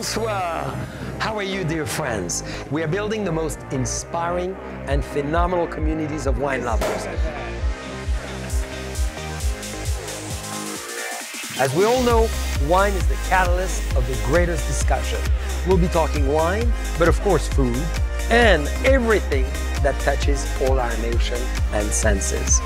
Bonsoir! How are you, dear friends? We are building the most inspiring and phenomenal communities of wine lovers. As we all know, wine is the catalyst of the greatest discussion. We'll be talking wine, but of course food, and everything that touches all our emotions and senses.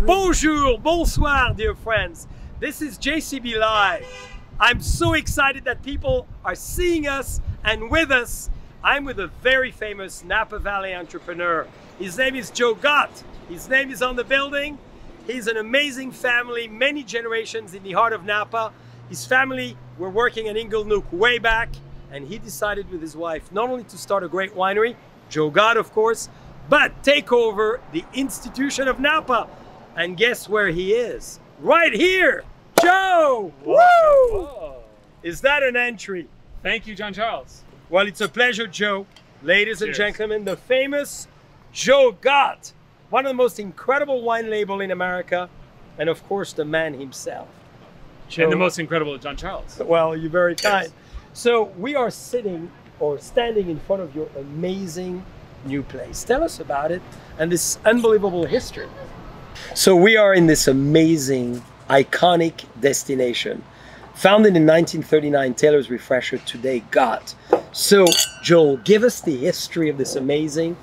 Bonjour, bonsoir, dear friends. This is JCB Live. I'm so excited that people are seeing us and with us. I'm with a very famous Napa Valley entrepreneur. His name is Gott. His name is on the building. He's an amazing family, many generations in the heart of Napa. His family were working at Inglenook way back, and he decided with his wife not only to start a great winery, Gott of course, but take over the institution of Napa. And guess where he is? Right here! Joe! Woo! Whoa. Is that an entry? Thank you, John Charles. Well, it's a pleasure, Joe. Ladies Cheers. and gentlemen, the famous Gott, one of the most incredible wine label in America, and of course, the man himself. And the most incredible John Charles. Well, you're very kind. Yes. So we are sitting or standing in front of your amazing new place. Tell us about it and this unbelievable history. So we are in this amazing, iconic destination. Founded in 1939, Taylor's Refresher, today Gott. So, Joel, give us the history of this amazing.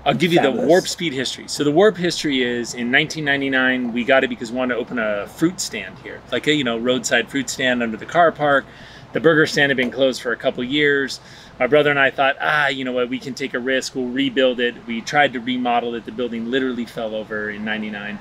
I'll give you the fabulous warp speed history. So the warp history is in 1999, we got it because we wanted to open a fruit stand here. Like a, roadside fruit stand under the car park. The burger stand had been closed for a couple years. My brother and I thought, you know what, we can take a risk, we'll rebuild it. We tried to remodel it. The building literally fell over in 99.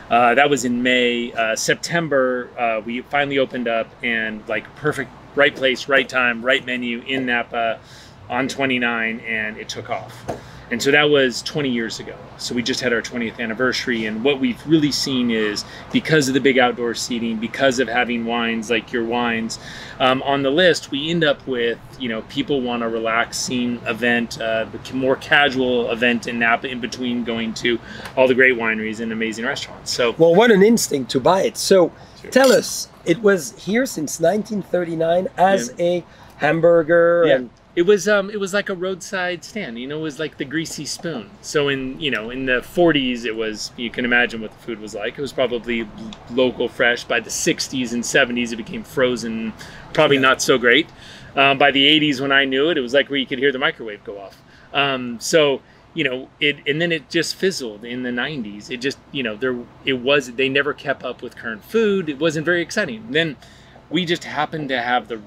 That was in May. September, we finally opened up, and like perfect, right place, right time, right menu in Napa on 29, and it took off. And so that was 20 years ago. So we just had our 20th anniversary, and what we've really seen is because of the big outdoor seating, because of having wines like your wines on the list, we end up with, people want a relaxing event, more casual event in Napa in between going to all the great wineries and amazing restaurants. So, well, what an instinct to buy it. So Sure. Tell us, it was here since 1939 as a hamburger. Yeah. And It was like a roadside stand, it was like the greasy spoon. So in the 40s, it was, you can imagine what the food was like. It was probably local, fresh. By the 60s and 70s, it became frozen, probably not so great. By the 80s, when I knew it, it was like where you could hear the microwave go off. And then it just fizzled in the 90s. It just, they never kept up with current food. It wasn't very exciting. Then we just happened to have the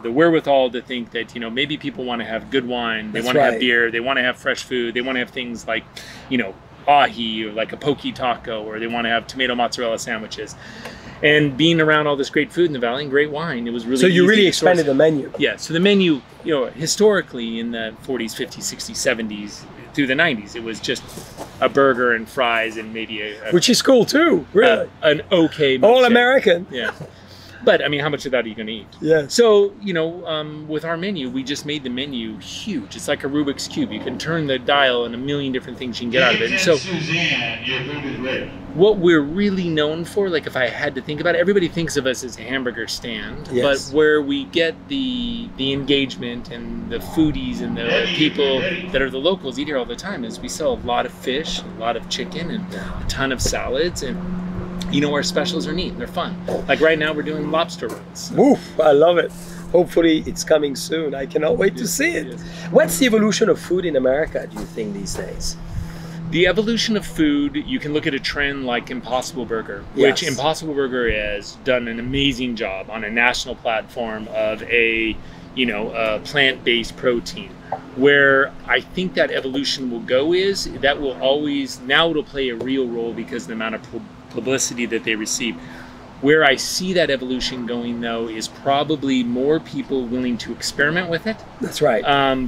wherewithal to think that maybe people want to have good wine, they want to have beer, they want to have fresh food, they want to have things like ahi or like a poke taco, or they want to have tomato mozzarella sandwiches. And being around all this great food in the valley and great wine, it was really so you easy really to expanded source. the menu. Yeah, so the menu, historically in the 40s, 50s, 60s, 70s through the 90s, it was just a burger and fries and maybe Which is cool too, really. An okay All milkshake. American. Yeah. But I mean, how much of that are you going to eat? Yeah. So, with our menu, we just made the menu huge. It's like a Rubik's Cube. You can turn the dial and a million different things you can get out of it. And so, Suzanne, your food is ready. what we're really known for, like if I had to think about it, everybody thinks of us as a hamburger stand. Yes. But where we get the engagement and the foodies and the people that are the locals eat here all the time is we sell a lot of fish, a lot of chicken, and a ton of salads. And our specials are neat. They're fun. Like right now, we're doing lobster rolls. Oof, I love it. Hopefully it's coming soon. I cannot wait to see it. Yes. What's the evolution of food in America, do you think, these days? The evolution of food, you can look at a trend like Impossible Burger, Yes. which Impossible Burger has done an amazing job on a national platform of a plant-based protein. Where I think that evolution will go is that will always, now it'll play a real role because of the amount of publicity that they receive. Where I see that evolution going, though, is probably more people willing to experiment with it. That's right.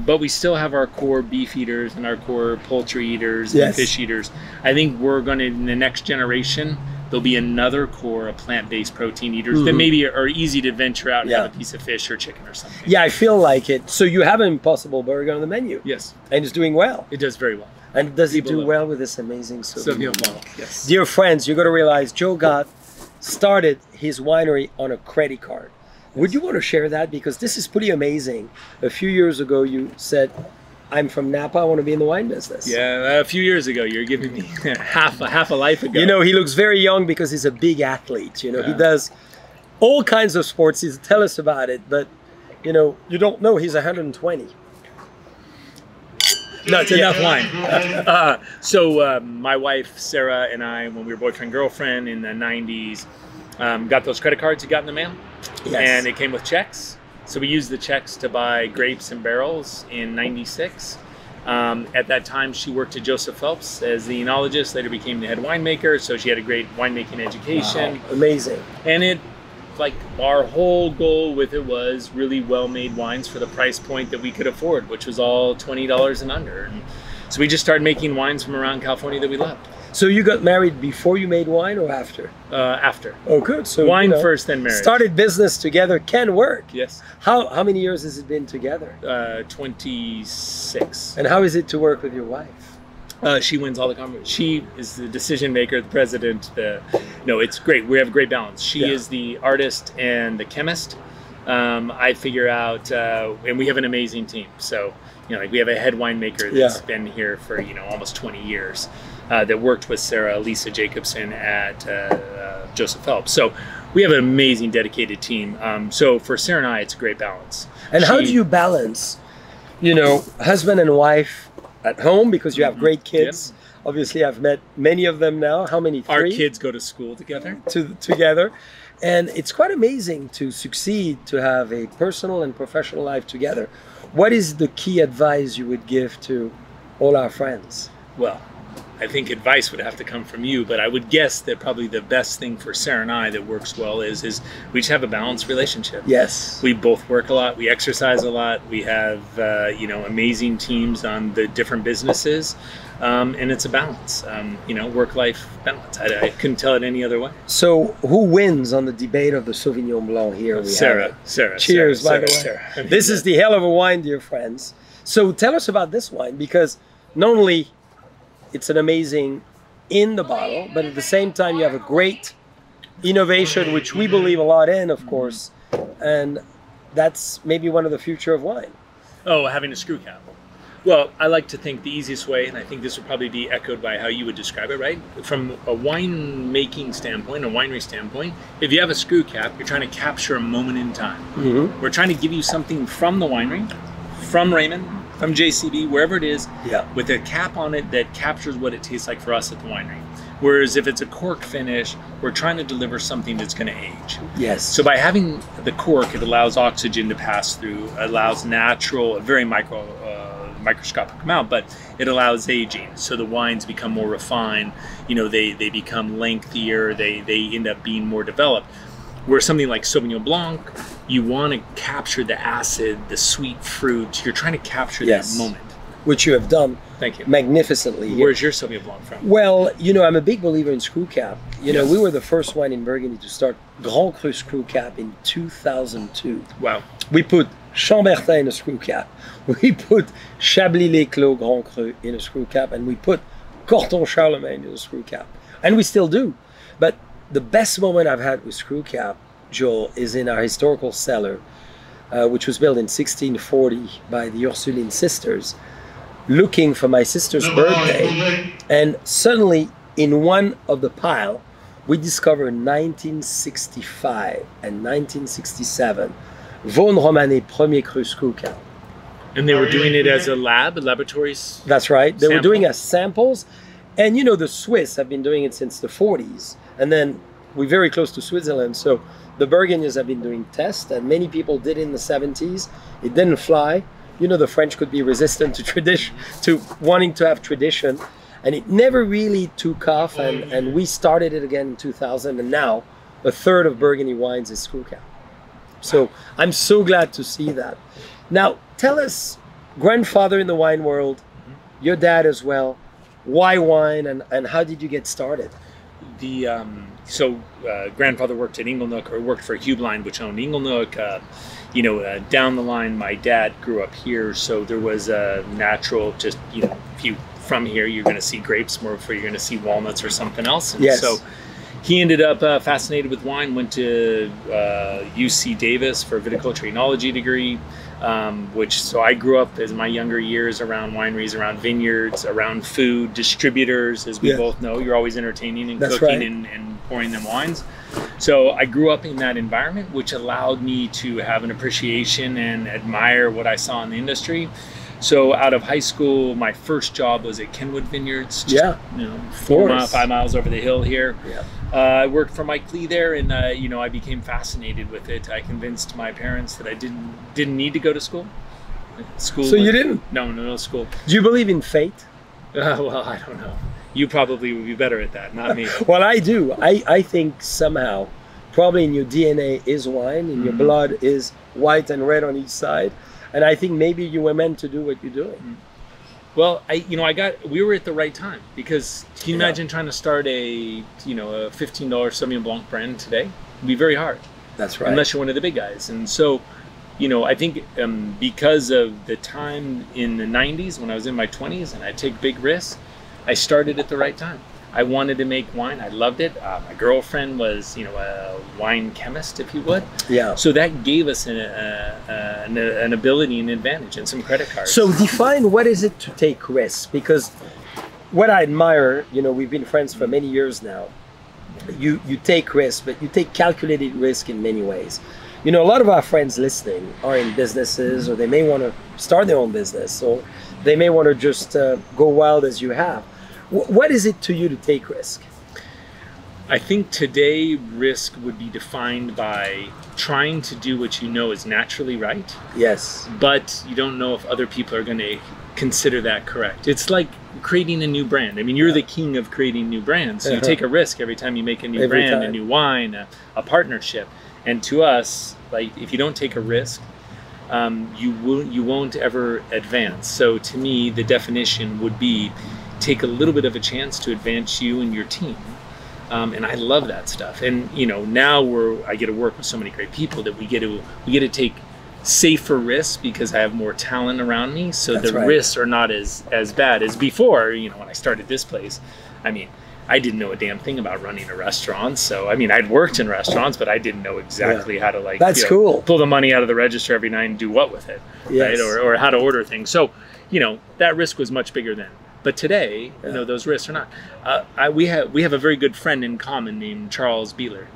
But we still have our core beef eaters and our core poultry eaters and Yes. fish eaters. I think we're going to, in the next generation, there'll be another core of plant-based protein eaters that maybe are easy to venture out and have a piece of fish or chicken or something. Yeah, I feel like it. So you have an Impossible Burger on the menu. Yes. And it's doing well. It does very well. And does it People do love well with this amazing Sauvignon Blanc? Yes. Dear friends, you're going to realize Joe Gott started his winery on a credit card. Would you want to share that? Because this is pretty amazing. A few years ago, you said, I'm from Napa, I want to be in the wine business. Yeah, a few years ago, you're giving me half a life ago. You know, he looks very young because he's a big athlete. You know, he does all kinds of sports. He's tell us about it, but you know, you don't know he's 120. That's enough wine. So my wife, Syrah, and I, when we were boyfriend-girlfriend in the 90s, got those credit cards you got in the mail. Yes. And it came with checks. So we used the checks to buy grapes and barrels in 96. At that time, she worked at Joseph Phelps as the enologist, later became the head winemaker. So she had a great winemaking education. Wow. Amazing. And it, like, our whole goal with it was really well-made wines for the price point that we could afford, which was all $20 and under. And so we just started making wines from around California that we loved. So you got married before you made wine or after? After. Oh, good. So wine first, then marriage. Started business together can work. Yes. How many years has it been together? 26. And how is it to work with your wife? She wins all the conversations. She is the decision maker, the president. No, it's great. We have a great balance. She is the artist and the chemist. I figure out, and we have an amazing team. So, you know, like we have a head winemaker that's been here for, you know, almost 20 years. That worked with Syrah, Lisa Jacobson at Joseph Phelps. So we have an amazing dedicated team. So for Syrah and I, it's a great balance. And how do you balance, you know, husband and wife at home, because you have great kids? Yep. Obviously, I've met many of them now. How many? 3? Our kids go to school together. Together. And it's quite amazing to succeed, to have a personal and professional life together. What is the key advice you would give to all our friends? Well, I think advice would have to come from you, but I would guess that probably the best thing for Syrah and I that works well is we just have a balanced relationship. Yes. We both work a lot. We exercise a lot. We have, you know, amazing teams on the different businesses. And it's a balance, you know, work-life balance. I couldn't tell it any other way. So who wins on the debate of the Sauvignon Blanc here? Syrah. Cheers, by the way. This is the hell of a wine, dear friends. So tell us about this wine, because not only it's an amazing in the bottle, but at the same time you have a great innovation, which we believe a lot in, of course, and that's maybe one of the future of wine. Oh, having a screw cap. Well, I like to think the easiest way, and I think this would probably be echoed by how you would describe it, right? From a winemaking standpoint, a winery standpoint, if you have a screw cap, you're trying to capture a moment in time. Mm-hmm. We're trying to give you something from the winery, from Raymond, from JCB, wherever it is, with a cap on it that captures what it tastes like for us at the winery. Whereas if it's a cork finish, we're trying to deliver something that's going to age. Yes. So by having the cork, it allows oxygen to pass through, allows natural, a very microscopic amount, but it allows aging. So the wines become more refined, you know, they become lengthier, they end up being more developed. Where something like Sauvignon Blanc, you want to capture the acid, the sweet fruit. You're trying to capture that moment. Which you have done. Thank you. Magnificently. Where's your Sauvignon Blanc from? Well, you know, I'm a big believer in screw cap. You know, we were the first wine in Burgundy to start Grand Cru screw cap in 2002. Wow. We put Chambertin in a screw cap. We put Chablis-les-Clos Grand Cru in a screw cap, and we put Corton Charlemagne in a screw cap. And we still do. But the best moment I've had with screw cap, Joel, is in our historical cellar, which was built in 1640 by the Ursuline sisters, looking for my sister's birthday. And suddenly, in one of the pile, we discovered 1965 and 1967 Vaughan Romanée Premier Cru screw cap. And they were doing it as a laboratories? That's right. They were doing as samples. And you know, the Swiss have been doing it since the 40s. And then we're very close to Switzerland. So the Burgundians have been doing tests, and many people did in the 70s. It didn't fly. You know, the French could be resistant to tradition, to wanting to have tradition. And it never really took off. And we started it again in 2000. And now a third of Burgundy wines is screw cap. So I'm so glad to see that. Now, tell us, grandfather in the wine world, your dad as well, why wine, and how did you get started? grandfather worked at Inglenook, or worked for Hubline, which owned Inglenook. Down the line, my dad grew up here, so there was a natural, just, if you from here, you're going to see grapes more before you're going to see walnuts or something else. And yes. So he ended up fascinated with wine, went to UC Davis for a viticulture enology degree, so I grew up as my younger years around wineries, around vineyards, around food, distributors, as we both know. You're always entertaining and cooking and pouring them wines. So I grew up in that environment, which allowed me to have an appreciation and admire what I saw in the industry. So out of high school, my first job was at Kenwood Vineyards, 5 miles over the hill here. Yeah. I worked for Mike Lee there, and I became fascinated with it. I convinced my parents that I didn't need to go to school. So you didn't? No school. Do you believe in fate? Well, I don't know. You probably would be better at that, not me. Well, I do. I think somehow, probably in your DNA is wine, in your blood is white and red on each side. And I think maybe you were meant to do what you're doing. Well, we were at the right time, because can you imagine trying to start a $15 Sauvignon Blanc brand today? It'd be very hard. That's right. Unless you're one of the big guys. And so, I think because of the time in the 90s when I was in my 20s and I take big risks, I started at the right time. I wanted to make wine. I loved it. My girlfriend was, a wine chemist, if you would. Yeah. So that gave us an ability and advantage and some credit cards. So define what is it to take risks? Because what I admire, we've been friends for many years now. You take risks, but you take calculated risk in many ways. A lot of our friends listening are in businesses, or they may want to start their own business, or they may want to just go wild as you have. What is it to you to take risk? I think today risk would be defined by trying to do what you know is naturally right. Yes. But you don't know if other people are going to consider that correct. It's like creating a new brand. I mean, you're the king of creating new brands. So you take a risk every time you make a new brand, a new wine, a partnership. And to us, like, if you don't take a risk, you won't ever advance. So to me, the definition would be take a little bit of a chance to advance you and your team. And I love that stuff. And now I get to work with so many great people that we get to take safer risks because I have more talent around me. So the risks are not as bad as before. When I started this place, I mean, I didn't know a damn thing about running a restaurant. So, I mean, I'd worked in restaurants, but I didn't know exactly how to cool. Pull the money out of the register every night and do what with it, right? Or how to order things. So, that risk was much bigger then. But today, those risks are not. We have a very good friend in common named Charles Beeler.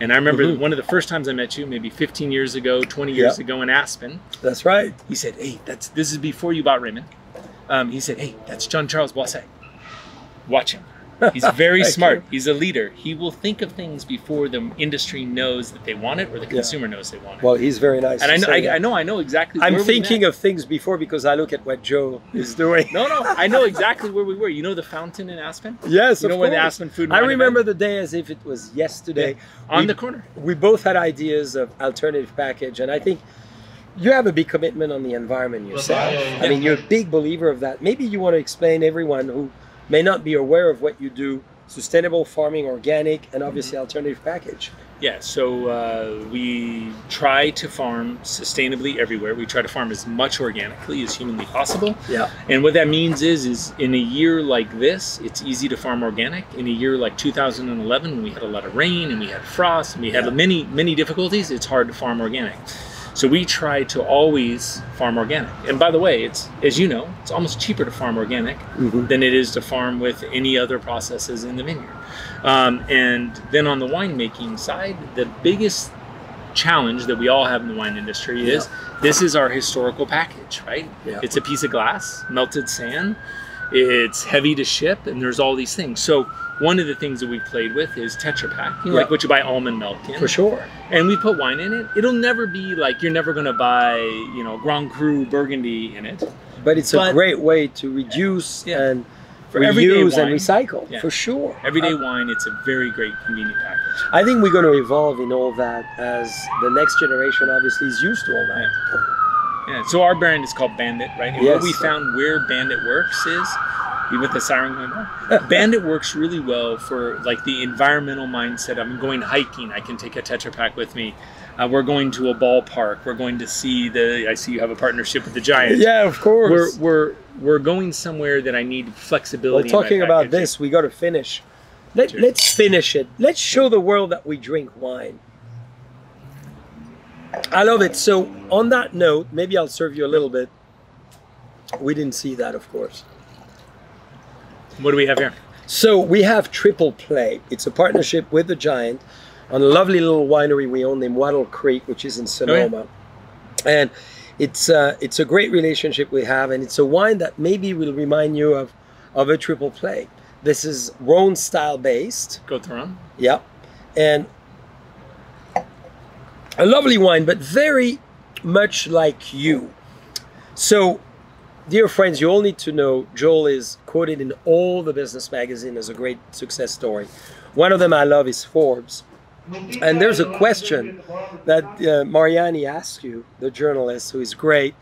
And I remember one of the first times I met you, maybe 15 years ago, 20 years ago in Aspen. That's right. He said, hey, this is before you bought Raymond. He said, hey, that's John Charles Boisset. Watch him. He's very smart. He's a leader. He will think of things before the industry knows that they want it or the consumer knows they want it. Well, he's very nice. And I know exactly. I'm thinking of things before because I look at what Joe is doing. No, I know exactly where we were. You know the fountain in Aspen? Yes, you know where the Aspen Food. I remember the day as if it was yesterday. On the corner. We both had ideas of alternative package, and I think you have a big commitment on the environment yourself. I mean, you're a big believer of that. Maybe you want to explain to everyone who may not be aware of what you do: sustainable farming, organic, and obviously alternative package. Yeah, so we try to farm sustainably everywhere. We try to farm as much organically as humanly possible. Yeah. And what that means is in a year like this, it's easy to farm organic. In a year like 2011, when we had a lot of rain and we had frost and we had many difficulties, it's hard to farm organic. So we try to always farm organic. And by the way, it's, as you know, it's almost cheaper to farm organic than it is to farm with any other processes in the vineyard. And then on the winemaking side, the biggest challenge that we all have in the wine industry is this is our historical package, right? Yeah. It's a piece of glass, melted sand, it's heavy to ship, and there's all these things. So one of the things that we played with is Tetra Pak, like what you buy almond milk in. For sure. And we put wine in it. It'll never be like, you're never going to buy, Grand Cru Burgundy in it. But it's a great way to reduce and reuse and recycle, for sure. Everyday wine, it's a very great, convenient package. I think we're going to evolve in all that as the next generation obviously is used to all that. Yeah, so our brand is called Bandit, right? And what we found where Bandit works is Even with the siren going on. Bandit works really well for like the environmental mindset. I'm going hiking. I can take a Tetra Pak with me. We're going to a ballpark. We're going to see I see you have a partnership with the Giants. Yeah, of course. We're going somewhere that I need flexibility. Well, talking about this, we got to finish. Let's finish it. Let's show the world that we drink wine. I love it. So on that note, maybe I'll serve you a little bit. We didn't see that, of course. What do we have here? So we have Triple Play. It's a partnership with the Giant on a lovely little winery we own named Wattle Creek, which is in Sonoma. Oh, yeah. And it's a great relationship we have, and it's a wine that maybe will remind you of a Triple Play. This is Rhone style based. Go to Rhone. Yeah. And a lovely wine, but very much like you. So, dear friends, you all need to know Joel is quoted in all the business magazines as a great success story. One of them I love is Forbes. And there's a question that Mariani asks you, the journalist, who is great.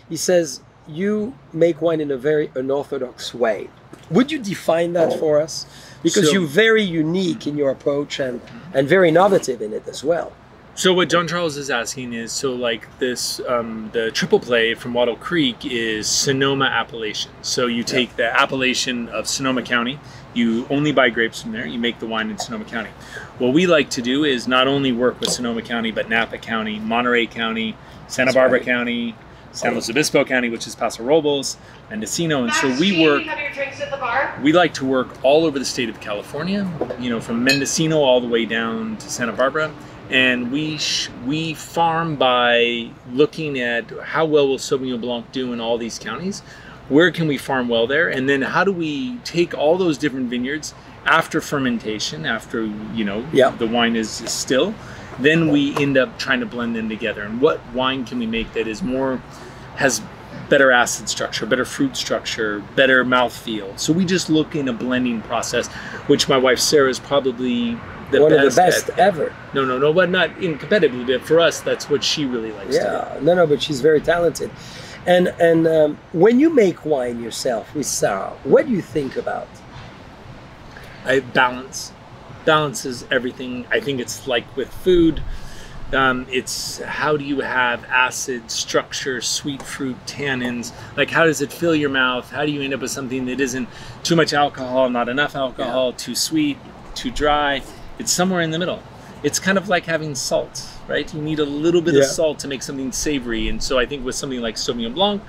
He says, you make wine in a very unorthodox way. Would you define that for us? Because you're very unique in your approach and very innovative in it as well. So what John Charles is asking is, so like this, the Triple Play from Wattle Creek is Sonoma appellation. So you take the appellation of Sonoma County, you only buy grapes from there, you make the wine in Sonoma County. What we like to do is not only work with Sonoma County, but Napa County, Monterey County, Santa Barbara County, San Luis Obispo County, which is Paso Robles, Mendocino. And so we like to work all over the state of California, you know, from Mendocino all the way down to Santa Barbara. And we farm by looking at how well will Sauvignon Blanc do in all these counties. Where can we farm well there? And then how do we take all those different vineyards after fermentation, after, you know, the wine is still, then we end up trying to blend them together. And what wine can we make that is has better acid structure, better fruit structure, better mouthfeel? So we just look in a blending process, which my wife Syrah is probably one of the best ever. No, but not in competitively, but for us, that's what she really likes to do. No, but she's very talented. And when you make wine yourself with Syrah, what do you think about? Balance. Balance is everything. I think it's like with food. It's how do you have acid, structure, sweet fruit, tannins? Like how does it fill your mouth? How do you end up with something that isn't too much alcohol, not enough alcohol, too sweet, too dry? It's somewhere in the middle. It's kind of like having salt, right? You need a little bit of salt to make something savory. And so I think with something like Sauvignon Blanc,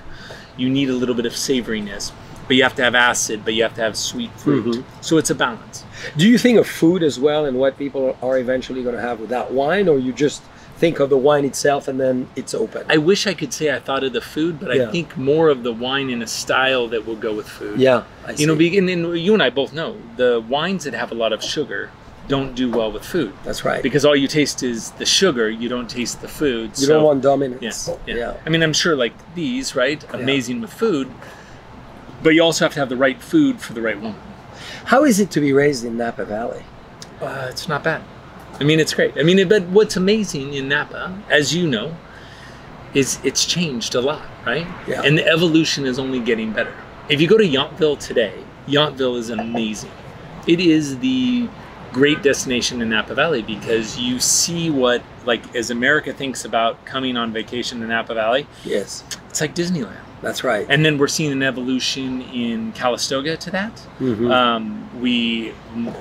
you need a little bit of savoriness, but you have to have acid, but you have to have sweet fruit. So it's a balance. Do you think of food as well and what people are eventually going to have with that wine, or you just think of the wine itself and then it's open? I wish I could say I thought of the food, but I think more of the wine in a style that will go with food. Yeah, I see. You know, and you and I both know the wines that have a lot of sugar don't do well with food. That's right. Because all you taste is the sugar, you don't taste the food. You don't want dominance. Yeah. I mean, I'm sure like these, right? Amazing with food, but you also have to have the right food for the right wine. How is it to be raised in Napa Valley? It's not bad. I mean, it's great. I mean, but what's amazing in Napa, as you know, is it's changed a lot, right? Yeah. And the evolution is only getting better. If you go to Yountville today, Yountville is amazing. It is the great destination in Napa Valley because you see what, like, as America thinks about coming on vacation to Napa Valley. Yes. It's like Disneyland. That's right. And then we're seeing an evolution in Calistoga to that. We,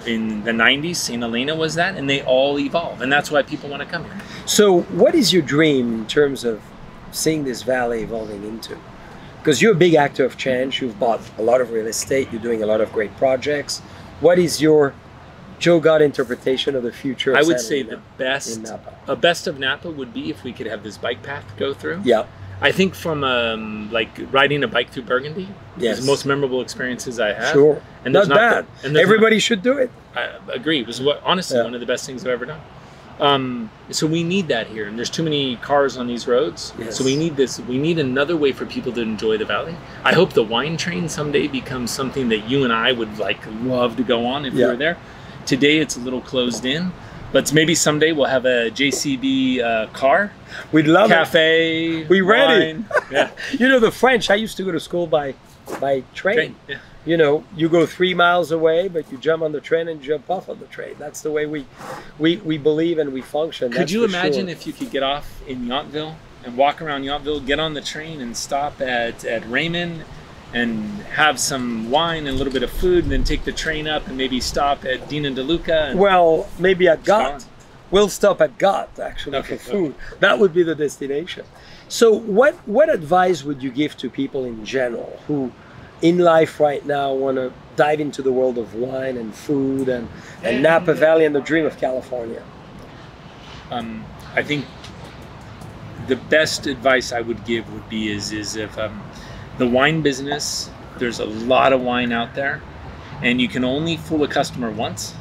in the 90s, St. Helena was that, and they all evolve. And that's why people want to come here. So what is your dream in terms of seeing this valley evolving into? Because you're a big actor of change. You've bought a lot of real estate. You're doing a lot of great projects. What is your Joe Gott interpretation of the future of I would San say Helena the best of Napa would be if we could have this bike path go through. Yeah. I think from like riding a bike through Burgundy is the most memorable experiences I have. Sure. And not bad. And everybody should do it. I agree. It was honestly one of the best things I've ever done. So we need that here, and there's too many cars on these roads. Yes. So we need this. We need another way for people to enjoy the valley. I hope the wine train someday becomes something that you and I would like love to go on if we were there. Today it's a little closed in, but maybe someday we'll have a JCB car. We'd love cafe. We ready? Yeah. You know the French. I used to go to school by by train. Yeah. You know, you go 3 miles away, but you jump on the train and jump off on the train. That's the way we believe and we function. Could you imagine if you could get off in Yountville and walk around Yountville, get on the train and stop at Raymond and have some wine and a little bit of food, and then take the train up and maybe stop at Dina de Luca? And well, maybe at Gott. Gone. We'll stop at Gott, actually, Okay, for food. That would be the destination. So what advice would you give to people in general who in life right now want to dive into the world of wine and food and Napa Valley and the dream of California? I think the best advice I would give would be is if the wine business, there's a lot of wine out there, and you can only fool a customer once.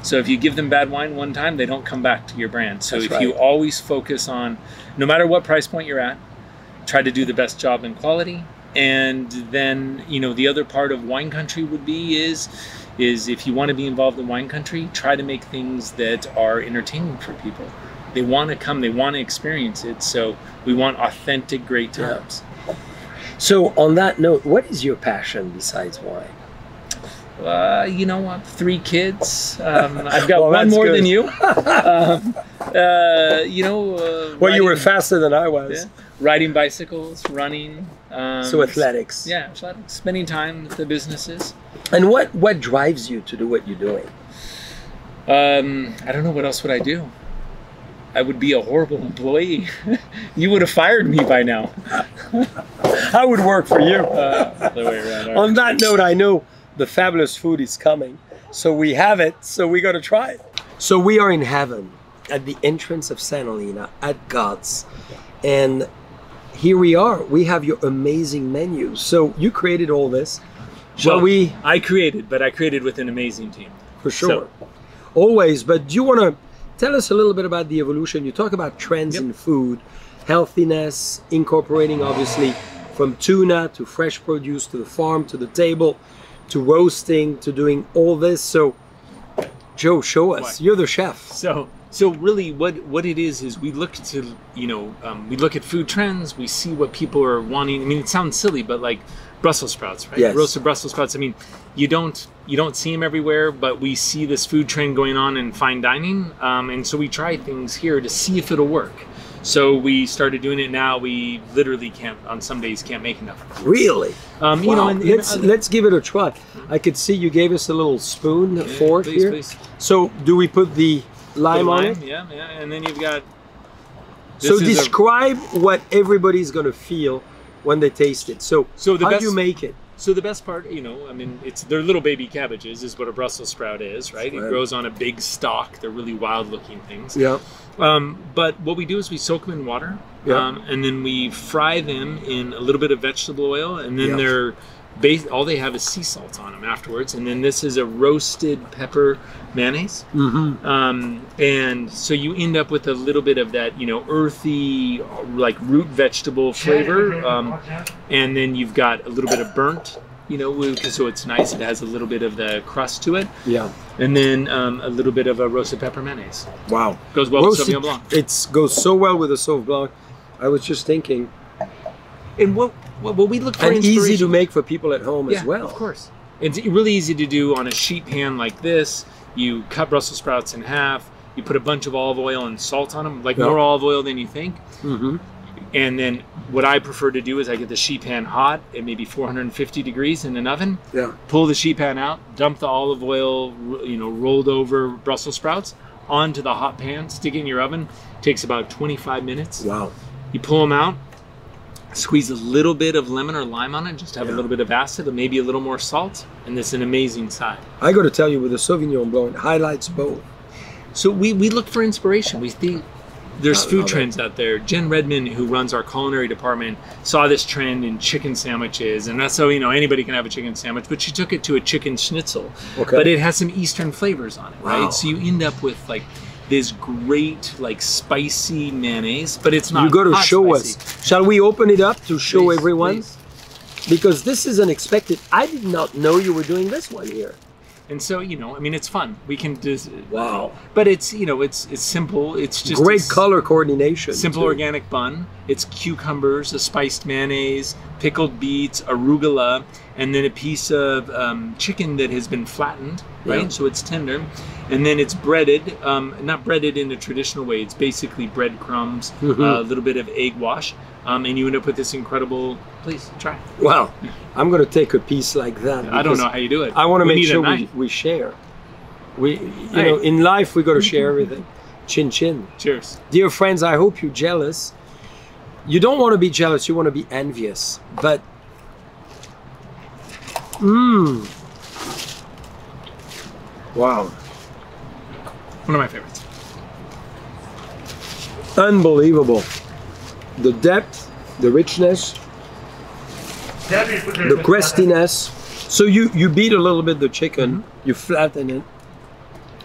So if you give them bad wine one time, they don't come back to your brand. So That's if you right. always focus on, no matter what price point you're at, try to do the best job in quality. And then, you know, the other part of wine country would be is if you want to be involved in wine country, try to make things that are entertaining for people. They want to come, they want to experience it. So we want authentic, great times. So on that note, what is your passion besides wine? You know what? 3 kids. I've got Well, one that's more good. than you. You know. Well, you were riding- faster than I was. Yeah, riding bicycles, running. So athletics. Yeah, athletics. Spending time with the businesses. And what drives you to do what you're doing? I don't know, what else would I do? I would be a horrible employee. You would have fired me by now. I would work for you. Other way around. all right. On that note, I know the fabulous food is coming. So we have it, so we got to try it. So we are in heaven at the entrance of St. Helena at Gott's. And here we are. We have your amazing menu. So you created all this. Shall Well, we? I created with an amazing team. For sure. Always. But do you want to tell us a little bit about the evolution? You talk about trends Yep. in food, healthiness, incorporating obviously from tuna to fresh produce to the farm to the table to roasting to doing all this. So Joe, show us. What? You're the chef. So really what it is we look to, you know, we look at food trends, we see what people are wanting. I mean, it sounds silly, but like Brussels sprouts, right? Yes. Roasted Brussels sprouts. I mean, you don't see them everywhere, but we see this food trend going on in fine dining. And so we try things here to see if it'll work. So we started doing it now. We literally on some days can't make enough. Really? You know, Wow. and let's give it a try. I could see you gave us a little spoon, fork please, here. please. So do we put the lime on it? Yeah, and then you've got. So this is a- describe what everybody's going to feel when they taste it. So the how best, do you make it? So the best part, you know, I mean, they're little baby cabbages is what a Brussels sprout is, right? Right. It grows on a big stalk. They're really wild looking things. Yeah. But what we do is we soak them in water, Yeah. and then we fry them in a little bit of vegetable oil, and then Yeah. all they have is sea salt on them afterwards. And then this is a roasted pepper mayonnaise. Mm-hmm. And so you end up with a little bit of that, you know, earthy, like root vegetable flavor. And then you've got a little bit of burnt, you know, so it's nice. It has a little bit of the crust to it. Yeah. And then a little bit of a roasted pepper mayonnaise. Wow. Goes well with Sauvignon Blanc. It goes so well with the Sauv Blanc. I was just thinking. And what we look for And easy to inspiration- make for people at home as well. of course. It's really easy to do on a sheet pan like this. You cut Brussels sprouts in half. You put a bunch of olive oil and salt on them, like Yeah. more olive oil than you think. Mm-hmm. And then what I prefer to do is I get the sheet pan hot at maybe 450 degrees in an oven. Yeah. Pull the sheet pan out, dump the olive oil, you know, rolled over Brussels sprouts onto the hot pan, stick it in your oven. Takes about 25 minutes. Wow. You pull them out, squeeze a little bit of lemon or lime on it, just to have a little bit of acid and maybe a little more salt, and it's an amazing side. I got to tell you, with the Sauvignon Blanc, it highlights both. So we look for inspiration. We think there's I food love it. trends out there. Jen Redmond, who runs our culinary department, saw this trend in chicken sandwiches, and that's so, you know, anybody can have a chicken sandwich, but she took it to a chicken schnitzel. Okay. But it has some Eastern flavors on it, right? Wow. So you end up with like this great, like spicy mayonnaise, but it's not. You got to hot show spicy. us. Shall we open it up to show Please, everyone? please. Because this is unexpected. I did not know you were doing this one here. And so, you know, I mean, it's fun. We can just Wow. but it's, you know, it's simple. It's just Great color coordination. simple too. organic bun. It's cucumbers, a spiced mayonnaise, pickled beets, arugula, and then a piece of chicken that has been flattened, right? Yeah. So it's tender. And then it's breaded, not breaded in a traditional way. It's basically breadcrumbs, a little bit of egg wash, and you end up with this incredible. Please try. Wow. I'm going to take a piece like that. I don't know how you do it. I want to We make need a sure knife. we share. You know, in life we got to share everything. Chin chin. Cheers. Dear friends, I hope you're jealous. You don't want to be jealous, you want to be envious. But, wow. One of my favorites. Unbelievable. The depth, the richness, the crustiness. So you beat a little bit the chicken, you flatten it.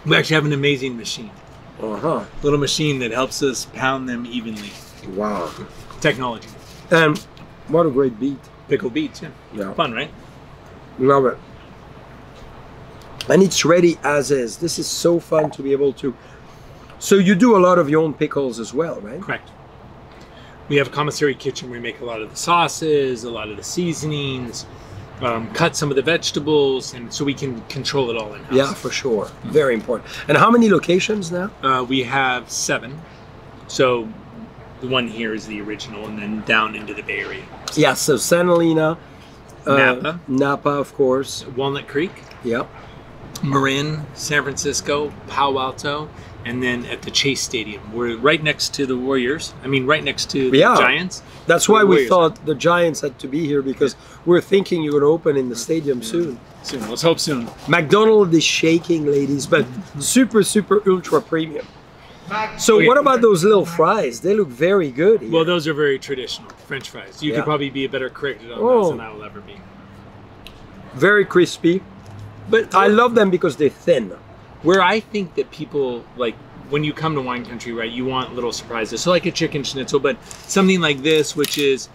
We actually have an amazing machine. Uh-huh. Little machine that helps us pound them evenly. Wow. Technology. And what a great beat. Pickled beets, yeah. Yeah. Fun, right? Love it. And it's ready as is. This is so fun to be able to. So you do a lot of your own pickles as well, right? Correct. We have a commissary kitchen where we make a lot of the sauces, a lot of the seasonings, cut some of the vegetables, and so we can control it all in-house. Yeah, for sure. Very important. And how many locations now? We have 7. So the one here is the original, and then down into the Bay Area. Yeah, so Santa Elena, Napa. Napa, of course. Walnut Creek, Yep. Marin, San Francisco, Palo Alto, and then at the Chase Stadium. We're right next to the Warriors. I mean, right next to the Giants. That's why we Warriors. thought the Giants had to be here, because we're thinking you're going to open in the stadium soon. Soon. Let's hope soon. McDonald's is shaking, ladies, but super, super ultra premium. So Okay. what about those little fries? They look very good here. Well, those are very traditional French fries. You Yeah. could probably be a better critic on Oh. those than I will ever be. Very crispy. But I love them because they're thin. Where I think that people, like, when you come to wine country, right, you want little surprises. So like a chicken schnitzel, but something like this, which is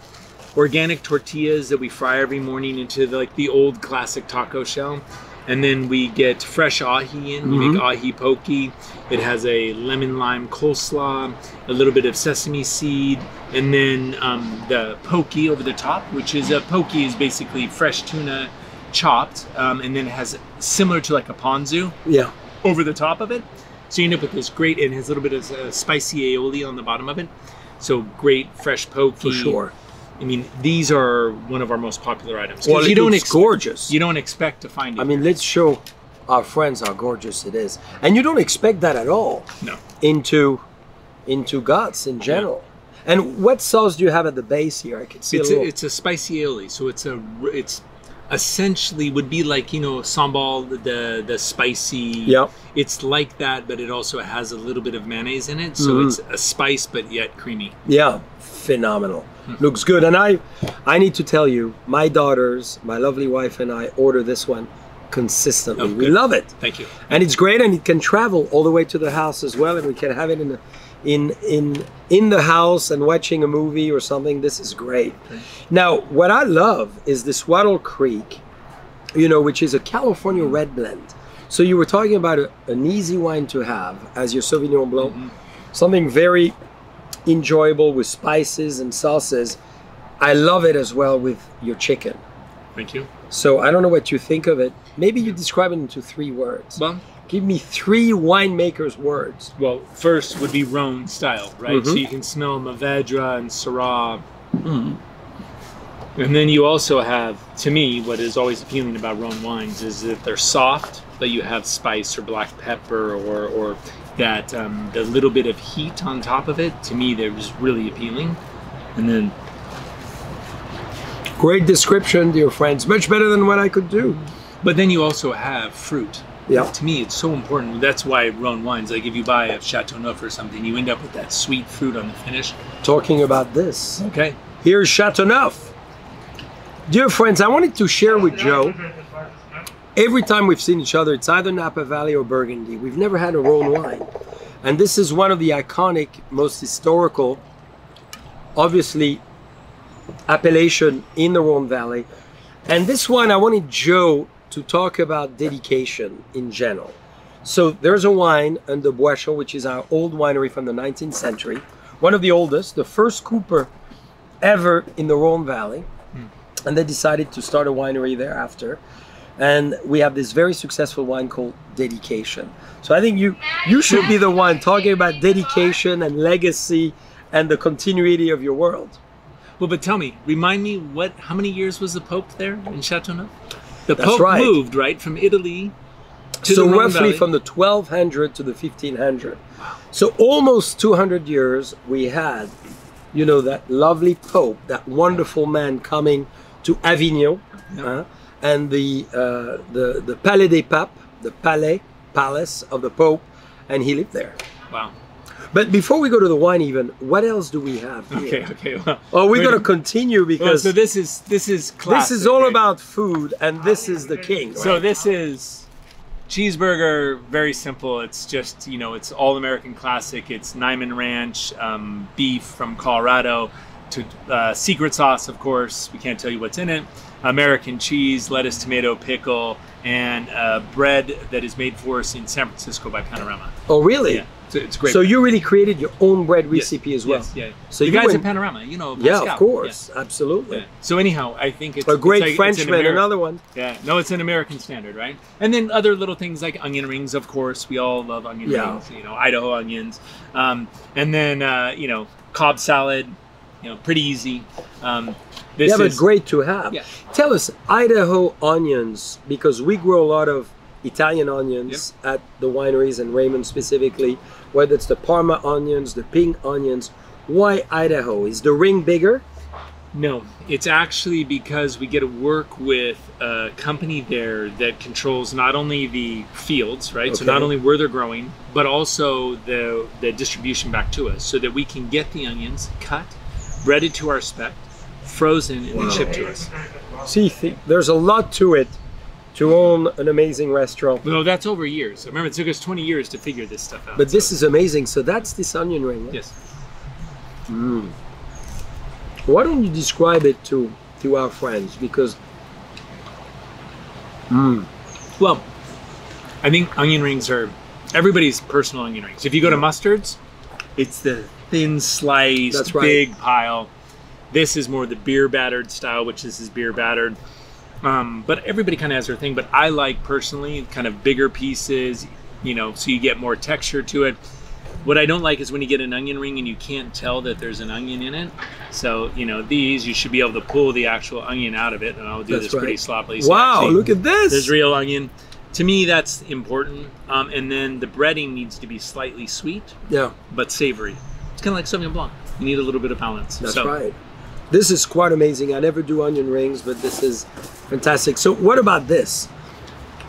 organic tortillas that we fry every morning into the old classic taco shell. And then we get fresh ahi in. We make ahi poke. It has a lemon lime coleslaw, a little bit of sesame seed, and then the poke over the top, which is poke is basically fresh tuna chopped, and then it has similar to like a ponzu Yeah. over the top of it. So you end up with this great, and it has a little bit of spicy aioli on the bottom of it. So great fresh poke. For sure. I mean, these are one of our most popular items. 'Cause Well, you it don't looks gorgeous. You don't expect to find it. I mean, let's show our friends how gorgeous it is. And you don't expect that at all no. into Gott's in general. And what sauce do you have at the base here? I can see It's a spicy aioli, so it's essentially would be like, you know, sambal, the spicy. Yeah. It's like that, but it also has a little bit of mayonnaise in it, so it's a spice but yet creamy. Yeah, phenomenal. Looks good. And I need to tell you, my daughters, my lovely wife and I order this one consistently. Oh, we good. love it. Thank you. And it's great, and it can travel all the way to the house as well, and we can have it in the house and watching a movie or something. This is great. Now, what I love is this Wattle Creek, you know, which is a California red blend. So you were talking about an easy wine to have as your Sauvignon Blanc, something very enjoyable with spices and sauces. I love it as well with your chicken. Thank you. So I don't know what you think of it. Maybe you describe it into 3 words. Well, Give me 3 winemakers' words. Well, first would be Rhone style, right? So you can smell Mourvedre and Syrah. And then you also have, to me, what is always appealing about Rhone wines is that they're soft, but you have spice or black pepper or that the little bit of heat on top of it. To me, that was really appealing. And then Great description, dear friends. Much better than what I could do. But then you also have fruit. Yeah. To me, it's so important. That's why Rhone wines, like if you buy a Chateauneuf or something, you end up with that sweet fruit on the finish. Talking about this. Okay. Here's Chateauneuf. Dear friends, I wanted to share with Joe, every time we've seen each other, it's either Napa Valley or Burgundy. We've never had a Rhone wine. And this is one of the iconic, most historical, obviously, appellation in the Rhone Valley. And this one, I wanted Joe to talk about dedication in general. So there's a wine under Bouachon, which is our old winery from the 19th century, one of the oldest, the first cooper ever in the Rhone Valley. And they decided to start a winery thereafter. And we have this very successful wine called Dedication. So I think you should be the one talking about dedication and legacy and the continuity of your world. Well, but tell me, remind me, how many years was the Pope there in Chateauneuf? The That's Pope right. moved, right, from Italy to So the Rhone roughly Valley. from the 1200 to the 1500. So almost 200 years we had, you know, that lovely Pope, that wonderful man coming to Avignon, and the Palais des Papes, the palace of the Pope, and he lived there. Wow. But before we go to the wine, even, what else do we have here? Okay. Well, Oh, we're going to continue because so this is classic. this is all right? about food, and this is the king. Right? So this is cheeseburger, very simple. It's just, you know, it's all American classic. It's Nyman Ranch, beef from Colorado, to secret sauce, of course. We can't tell you what's in it. American cheese, lettuce, tomato, pickle, and bread that is made for us in San Francisco by Panorama. Oh, really? Yeah, it's great. So you really created your own bread recipe as well. Yes, yeah. So the you guys went- at Panorama, you know. Yeah, Pascal. of course, absolutely. Yeah. So anyhow, I think it's A great it's Frenchman, another one. Yeah, no, it's an American standard, right? And then other little things like onion rings, of course. We all love onion rings, you know, Idaho onions. And then, you know, Cobb salad, you know, pretty easy. This Yeah, but is great to have. Yeah. Tell us, Idaho onions, because we grow a lot of Italian onions at the wineries and Raymond specifically, whether it's the Parma onions, the pink onions. Why Idaho? Is the ring bigger? No, it's actually because we get to work with a company there that controls not only the fields, right? So Okay. not only where they're growing, but also the distribution back to us so that we can get the onions cut, breaded to our spec, frozen, and then shipped to us. See, there's a lot to it to own an amazing restaurant. No, that's over years. Remember, it took us 20 years to figure this stuff out. But this is amazing. So that's this onion ring. Yeah? Yes. Why don't you describe it to our friends? Because Well, I think onion rings are everybody's personal onion rings. If you go to mustards, it's the thin sliced, That's right. big pile. This is more the beer battered style, which this is beer battered. But everybody kind of has their thing. But I like personally kind of bigger pieces, you know, so you get more texture to it. What I don't like is when you get an onion ring and you can't tell that there's an onion in it. So, you know, these, you should be able to pull the actual onion out of it. And I'll do That's this right. pretty sloppily. So wow, actually, look at this. there's real onion. To me, that's important. And then the breading needs to be slightly sweet, Yeah, but savory. It's kind of like Sauvignon Blanc. You need a little bit of balance. that's So, right. This is quite amazing. I never do onion rings, but this is fantastic. So what about this?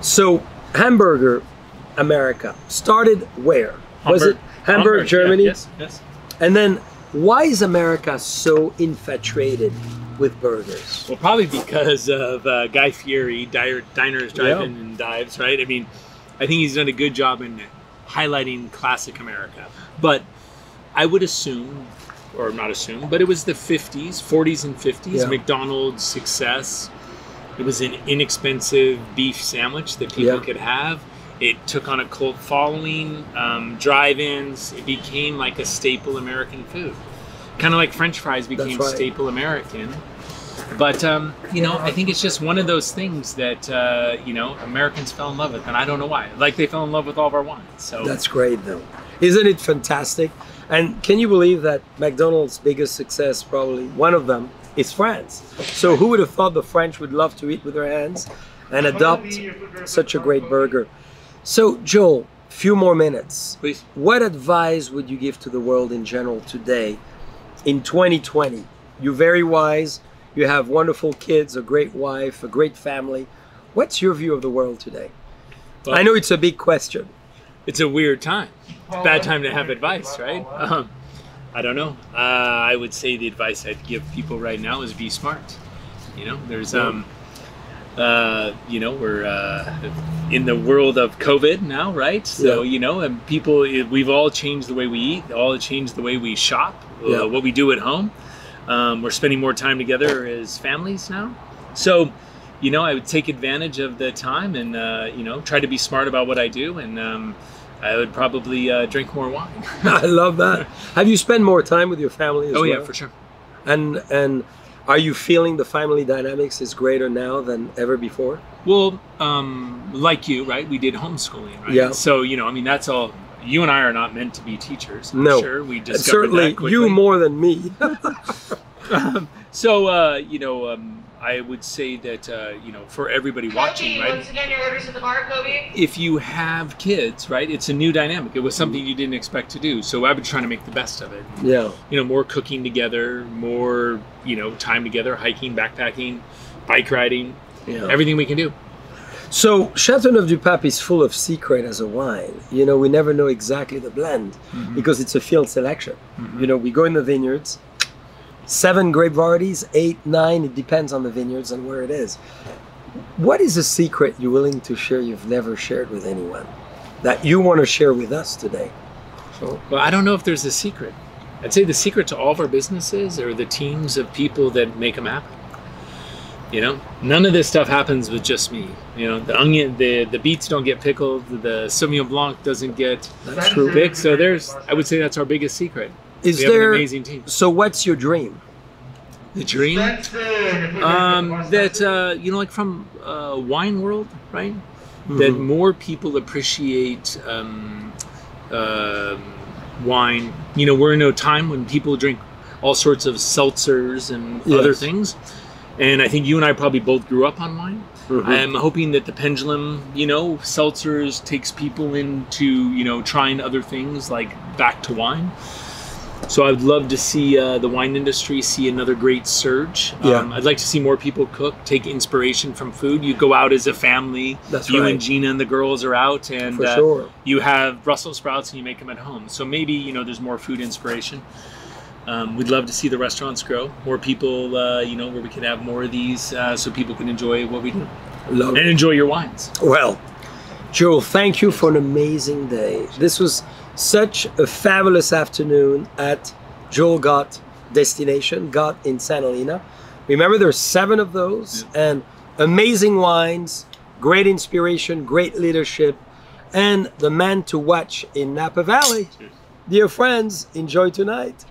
So Hamburger America started where? Was it Hamburg, Germany? Yeah, yes. And then why is America so infatuated with burgers? Well, probably because of Guy Fieri, Diners, Drive-In, and Dives, right? I mean, I think he's done a good job in highlighting classic America. But I would assume, or not assume, but it was the 40s and 50s, Yeah. McDonald's success. It was an inexpensive beef sandwich that people Yeah. could have. It took on a cult following, drive-ins. It became like a staple American food. Kind of like French fries became That's right. staple American. But, you know, I think it's just one of those things that, you know, Americans fell in love with. And I don't know why. Like they fell in love with all of our wines. So That's great though. Isn't it fantastic? And can you believe that McDonald's biggest success, probably one of them, is France? So who would have thought the French would love to eat with their hands and adopt such a great burger? So Joel, few more minutes. please. What advice would you give to the world in general today in 2020? You're very wise. You have wonderful kids, a great wife, a great family. What's your view of the world today? Well, I know it's a big question. It's a weird time. Bad time to have advice, right? I don't know. I would say the advice I'd give people right now is be smart. You know, there's, you know, we're in the world of COVID now, right? So, you know, and people, we've all changed the way we eat, all changed the way we shop, what we do at home. We're spending more time together as families now. So you know, I would take advantage of the time and, you know, try to be smart about what I do. And I would probably drink more wine. I love that. Have you spent more time with your family as well? Oh, yeah, for sure. And are you feeling the family dynamics is greater now than ever before? Well, like you, right? We did homeschooling, right? Yeah. So, you know, I mean, that's all. You and I are not meant to be teachers. No. Sure, we discovered certainly that quickly. you more than me. So, you know, I would say that, you know, for everybody watching, right? Once again, your orders at the bar, Kobe. If you have kids, right, it's a new dynamic. It was something you didn't expect to do. So I've been trying to make the best of it. Yeah. You know, more cooking together, more, you know, time together, hiking, backpacking, bike riding, everything we can do. So Chateauneuf-du-Pape is full of secret as a wine. You know, we never know exactly the blend because it's a field selection. You know, we go in the vineyards, 7 grape varieties, 8, 9, it depends on the vineyards and where it is. What is a secret you're willing to share you've never shared with anyone that you want to share with us today? So, well, I don't know if there's a secret. I'd say the secret to all of our businesses are the teams of people that make them happen. You know, none of this stuff happens with just me. You know, the onion, the beets don't get pickled, the Sauvignon Blanc doesn't get picked. So I would say that's our biggest secret. Is we have there an amazing team. So what's your dream? The dream? That, you know, like from wine world, right? That more people appreciate wine. You know, we're in a time when people drink all sorts of seltzers and other things. And I think you and I probably both grew up on wine. I'm hoping that the pendulum, you know, seltzers takes people into, you know, trying other things like back to wine. So I'd love to see the wine industry see another great surge. I'd like to see more people cook, take inspiration from food. You go out as a family. That's you right. and Gina and the girls are out, and For sure. you have Brussels sprouts and you make them at home. So maybe, you know, there's more food inspiration. We'd love to see the restaurants grow. More people, you know, where we can have more of these so people can enjoy what we do. Love and it. enjoy your wines. Well, Joel, thank you for an amazing day. This was such a fabulous afternoon at Joel Gott destination, Gott in St. Helena. Remember, there's 7 of those and amazing wines, great inspiration, great leadership, and the man to watch in Napa Valley. Dear friends, enjoy tonight.